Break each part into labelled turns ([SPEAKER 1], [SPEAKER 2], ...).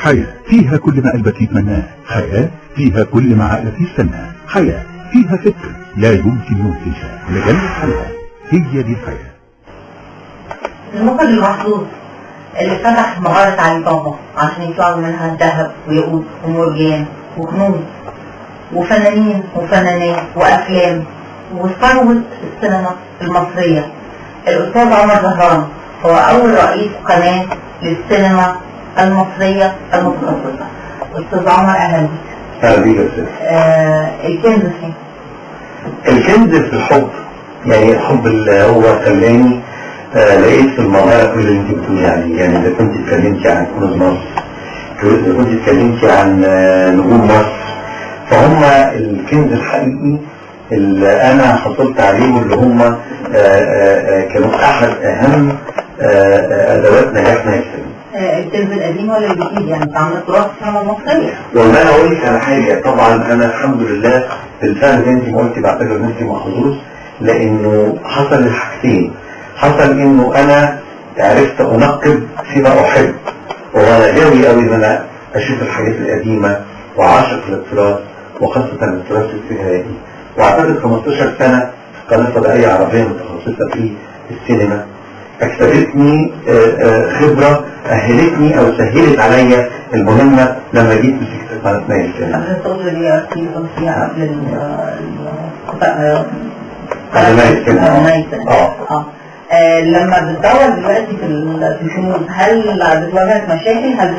[SPEAKER 1] حياة فيها كل ما قلبك يتمناه، حياة فيها كل ما عقلك يستناه، حياة فيها فكر لا يمكن يوم تنساه، لجنة حياة هي دي الحياة.
[SPEAKER 2] المخرج المحظوظ اللي فتح مغارة علي بابا عشان يطلعوا منها الذهب وياقوت ومرجان وكنوز وفنانين وفنانات وأفلام وثروة السينما المصرية. الأستاذ عمر زهران هو أول رئيس قناة للسينما المصرية المتخصصة. أستاذ عمر أهلا بك.
[SPEAKER 3] أهلا بك يا أستاذ.
[SPEAKER 2] الكنز فين؟
[SPEAKER 3] الكنز في الحب، يعني الحب اللي هو خلاني لقيت في المغارة كل اللي انت بتقولي عليه. يعني إذا كنت اتكلمتي عن كنوز مصر، إذا كنت اتكلمتي عن نجوم مصر، فهم الكنز الحقيقي اللي أنا حصلت عليه، واللي هم كانوا أحد أهم أدوات نجاحنا السينما.
[SPEAKER 2] الكنز القديم ولا الجديد؟ يعني تعمل تراث السينما المصرية.
[SPEAKER 3] والله أنا أقول لك على حاجة، طبعا أنا الحمد لله بالفعل زي أنت ما قلتي بعتبر نفسي محظوظ، لأنه حصل الحاجتين. حصل إنه أنا عرفت أنقب فيما أحب، وأنا غاوي قوي إن أنا أشوف الحاجات القديمة وعاشق للتراث، وخاصة التراث السينمائي. وأعتقد 15 سنة في قناة فضائية عربية متخصصة في السينما أكسبتني خبرة أهلتني أو سهلت عليا المهمة لما جيت مسكت قناة نايل السينما.
[SPEAKER 2] قبل التوجه اللي كنت فيها
[SPEAKER 3] قبل نايل السينما.
[SPEAKER 2] لما بتدور دلوقتي في الفنون، هل بتواجهك مشاكل؟ هل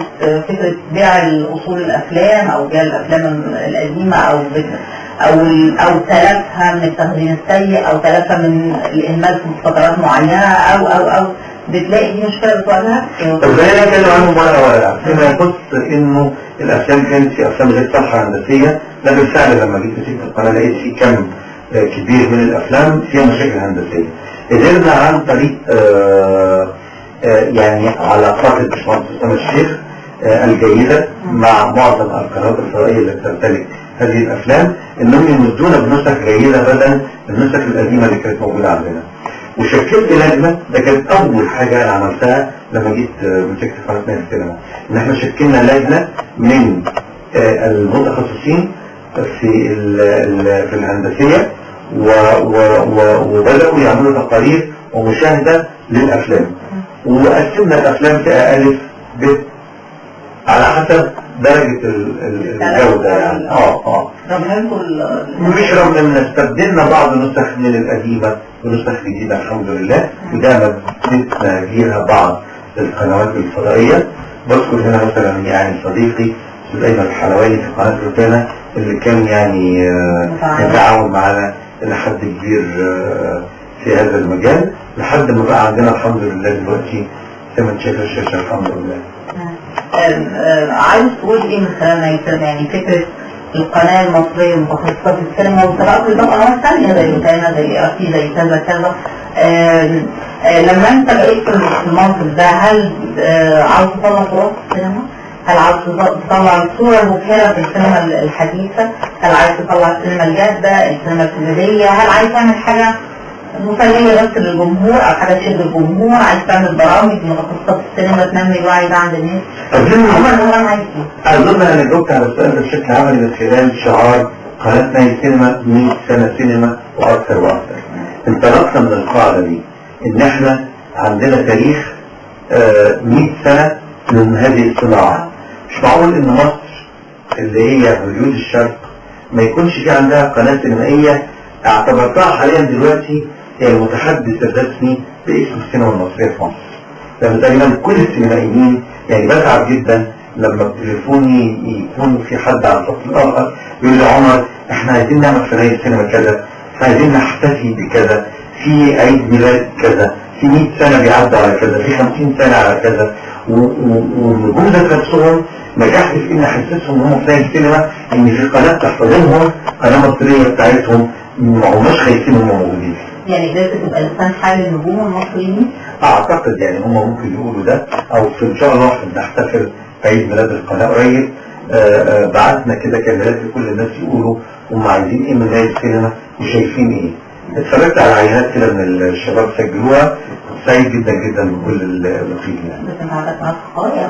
[SPEAKER 2] فكرة بيع الأصول الأفلام أو بيع الأفلام القديمة أو تلفها من التخزين السيء أو تلفها من الإهمال في فترات معينة أو بتلاقي دي مشكلة بتواجهك؟
[SPEAKER 3] طب خلينا نتكلم عنهم ورقة فيما يخص إنه الأفلام كانت في أفلام غير صالحة هندسية. لا بالفعل لما جيت مسكت القناة لقيت في كم كبير من الأفلام فيها مشاكل هندسية. قدرنا عن طريق يعني علاقات الباشمهندس أسامة الشيخ الجيدة مع معظم القنوات الفضائية اللي تمتلك هذه الأفلام إنهم يمدونا بنسخ جيدة بدل النسخ القديمة اللي كانت موجودة عندنا. وشكلت لجنة، ده كانت أول حاجة أنا عملتها لما جيت مسكت قناة نايل السينما، إن إحنا شكلنا لجنة من المتخصصين في الهندسية وبدأوا يعملوا تقارير ومشاهدة للأفلام، وقسمنا الأفلام فئة ألف ب على حسب درجة الجودة. يعني مش رغم ان استبدلنا بعض النسخ من القديمة ونسخ جديدة الحمد لله، وده مدتنا فيها بعض القنوات الفضائية. بذكر هنا مثلا يعني صديقي أستاذ أيمن الحلواني في قناة روتانا اللي كان يعني يتعاون معنا إلى حد كبير في هذا المجال، لحد ما بقى عندنا الحمد لله دلوقتي 8 شاشة الشاشة الحمد لله.
[SPEAKER 2] عايز تقول ايه من خلال نايل السينما؟ يعني فكرة القناة المصرية المتخصصة في السينما وسبقت لقنوات ثانية زي روتانا زي ارتي زي كذا كذا، لما انت بقيت في المنصب ده، هل عاوز تطلع تراث السينما؟ هل عاوز تطلع الصورة المبهرة في السينما الحديثة؟ هل عايز تطلع السينما الجادة، السينما الكوميدية؟ هل عايز تعمل حاجة مسلية بس للجمهور أو حاجة تشد الجمهور؟ عايز تعمل برامج متخصصة في السينما تنمي الوعي ده عند الناس؟
[SPEAKER 3] أظن أنا جاوبت على السؤال ده بشكل عملي من خلال شعار قناة نايل السينما 100 سنة سينما وأكثر وأكثر. انطلقنا من القاعدة دي إن إحنا عندنا تاريخ 100 سنة من هذه الصناعة. مش معقول إن مصر اللي هي وجود الشرق ما يكونش في عندها قناة سينمائية اعتبرتها حاليا دلوقتي هي المتحدث الرسمي باسم السينما المصرية في مصر. لأن تقريبا كل السينمائيين يعني بتعب جدا لما تليفوني يكون في حد على الخط الآخر يقول لي عمر احنا عايزين نعمل في نايل السينما كذا، احنا عايزين نحتفي بكذا، في عيد ميلاد كذا، في 100 سنة بيعدى على كذا، في 50 سنة على كذا. والنجوم ذات نفسهم نجحت في ان احسسهم ان هم في نايل السينما ان في قناة تحتضنهم، قناة مصرية بتاعتهم، ما هماش خايفين هم موجودين.
[SPEAKER 2] يعني قدرت تبقى لسان حال النجوم المصريين؟
[SPEAKER 3] اعتقد يعني هم ممكن يقولوا ده، او في ان شاء الله نحتفل بعيد ميلاد القناة قريب. بعتنا كده كاميرات لكل الناس يقولوا هم عايزين ايه من نايل السينما وشايفين ايه. اتفرجت على عينات كده من الشباب سجلوها، سعيد جدا جدا بكل اللي فيه يعني.
[SPEAKER 2] بس انت عندك مناطق قوية،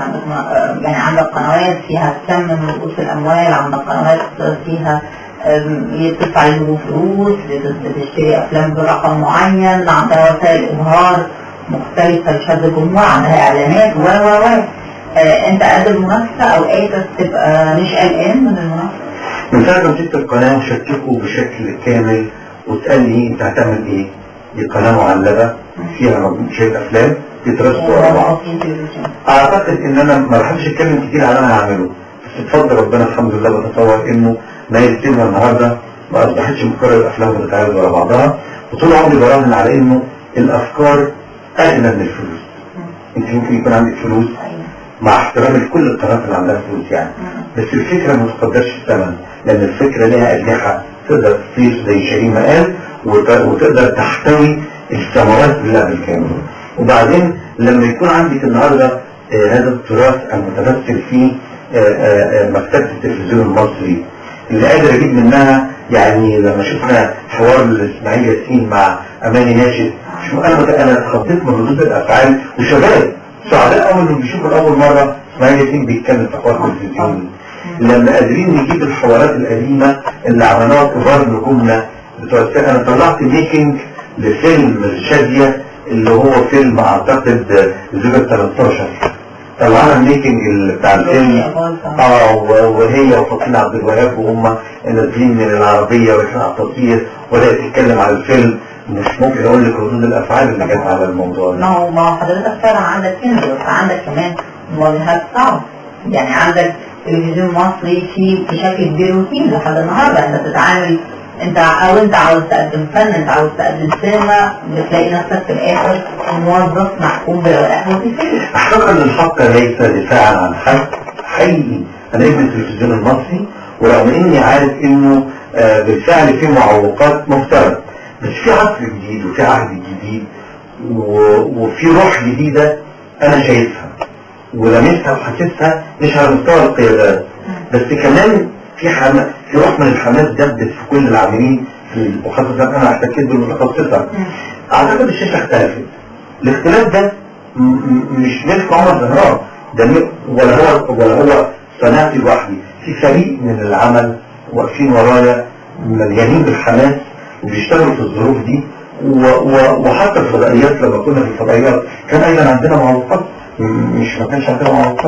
[SPEAKER 2] يعني عندك قنوات فيها كم من رؤوس الأموال، عندك قنوات فيها يدفع له فلوس، بتشتري أفلام برقم معين، عندها وسائل إبهار مختلفة لشد الجمهور، عندها إعلانات و انت قد المنافسة او قادر تبقى مش قلقان من المنافسة؟
[SPEAKER 3] من ساعة ما مسكت القناة وشككوا بشكل كامل وتسألني انت هتعمل ايه؟ دي قناة معلبة فيها شوية افلام تترصوا ورا بعض. اعتقد ان انا ما بحبش اتكلم كتير على انا هعمله، بس بفضل ربنا الحمد لله بتصور انه ما يتم النهارده ما اصبحتش مكرر الافلام بتتعرض ورا بعضها، وطول عمري براهن على انه الافكار اغنى من الفلوس. انت ممكن يكون عندك فلوس مع احترام لكل القنوات اللي عندها فلوس يعني، بس الفكرة ما تقدرش الثمن، لان الفكرة لها اجنحة تقدر تطير زي شيرين ما قال، وتقدر تحتوي الثمرات كلها بالكامل. وبعدين لما يكون عندك النهارده هذا التراث المتمثل في مكتبة التلفزيون المصري اللي قادر اجيب منها، يعني لما شفنا حوار الاسماعيل ياسين مع اماني ناشد، شو انا اتخضيت من ردود الافعال وشباب سعداء اول اللي بيشوفوا لاول مره اسماعيل ياسين بيتكلم في حوار تلفزيوني، لما قادرين نجيب الحوارات القديمه اللي عملوها كبار نجومنا بتوع انا طلعت ميكنج لفيلم شاديه اللي هو فيلم اعتقد زوجة 13 طلعنا الميكنج بتاع الفيلم وهي وفاطين عبد الوهاب وهم نازلين من العربيه واحنا على التصوير وبدات تتكلم على الفيلم. مش ممكن اقول لك ردود الافعال اللي جت على الموضوع ده.
[SPEAKER 2] ما هو حضرتك فعلا عندك كنز، عندك كمان مواجهات صعبه، يعني عندك تلفزيون مصري فيه بشكل كبير روتين لحد النهارده، انت بتتعامل انت عاوز تقدم فن، انت عاوز تقدم سينما، بتلاقي نفسك في الاخر موظف محكوم بالورق وظيفيه.
[SPEAKER 3] اعتقد ان الحق ليس دفاعا عن حق حقيقي، انا ابن التلفزيون المصري ورغم اني عارف انه بالفعل فيه معوقات مفترض، بس في عصر جديد وفي عهد جديد وفي روح جديدة انا شايفها ولمسها وحاسسها مش على مستوى القيادات بس كمان في روح من الحماس دبت في كل العاملين وخاصة انا احتكيت بالمتخصصة. اعتقد الشاشة اختلفت، الاختلاف ده مش ملك عمر زهران ده ولا هو صناعتي لوحدي، في فريق من العمل واقفين ورايا مليانين بالحماس وبيشتغلوا في الظروف دي وحتى الفضائيات لما كنا في الفضائيات كان ايضا عندنا معوقات، مش ما كانش عندنا معوقات.